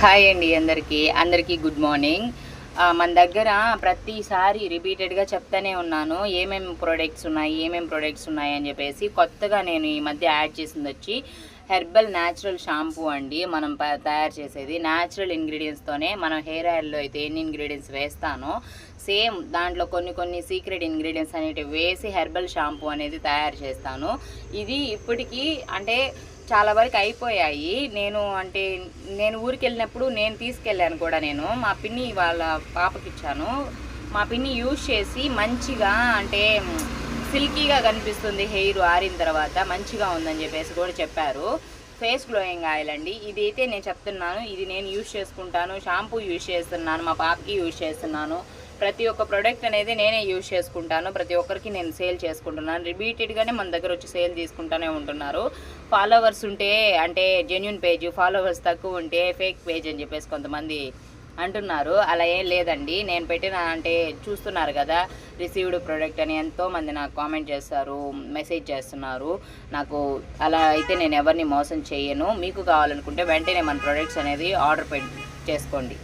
Hi అండి అందరికీ good morning. మన దగ్గర ప్రతిసారి రిపీటెడ్గా చెప్తానే ఉన్నాను ఏమేమి ప్రొడక్ట్స్ ఉన్నాయి అని చెప్పేసి. కొత్తగా నేను ఈ మధ్య యాడ్ చేసింది వచ్చి హెర్బల్ న్యాచురల్ షాంపూ అండి. మనం తయారు చేసేది న్యాచురల్ ఇంగ్రీడియంట్స్తోనే. మనం హెయిర్ ఆయిల్లో అయితే ఎన్ని ఇంగ్రీడియంట్స్ వేస్తానో సేమ్ దాంట్లో కొన్ని సీక్రెట్ ఇంగ్రీడియంట్స్ అనేటివి వేసి హెర్బల్ షాంపూ అనేది తయారు చేస్తాను. ఇది ఇప్పటికీ అంటే చాలా వరకు అయిపోయాయి. నేను ఊరికి వెళ్ళినప్పుడు నేను తీసుకెళ్ళాను కూడా. నేను మా పిన్ని వాళ్ళ పాపకి ఇచ్చాను. మా పిన్ని యూజ్ చేసి మంచిగా అంటే సిల్కీగా కనిపిస్తుంది హెయిర్ ఆరిన తర్వాత, మంచిగా ఉందని చెప్పేసి కూడా చెప్పారు. ఫేస్ గ్లోయింగ్ ఆయిల్ అండి ఇది. అయితే నేను చెప్తున్నాను, ఇది నేను యూజ్ చేసుకుంటాను. షాంపూ యూజ్ చేస్తున్నాను, మా పాపకి యూజ్ చేస్తున్నాను. ప్రతి ఒక్క ప్రోడక్ట్ అనేది నేనే యూజ్ చేసుకుంటాను. ప్రతి ఒక్కరికి నేను సేల్ చేసుకుంటున్నాను. రిపీటెడ్గానే మన దగ్గర వచ్చి సేల్ తీసుకుంటూనే ఉంటున్నారు. ఫాలోవర్స్ ఉంటే అంటే జెన్యున్ పేజ్, ఫాలోవర్స్ తక్కువ ఉంటే ఫేక్ పేజ్ అని చెప్పేసి కొంతమంది అంటున్నారు. అలా ఏం లేదండి. నేను పెట్టిన అంటే చూస్తున్నారు కదా రిసీవ్డ్ ప్రోడక్ట్ అని ఎంతోమంది నాకు కామెంట్ చేస్తారు, మెసేజ్ చేస్తున్నారు నాకు. అలా అయితే నేను ఎవరిని మోసం చేయను. మీకు కావాలనుకుంటే వెంటనే మన ప్రోడక్ట్స్ అనేది ఆర్డర్ చేసుకోండి.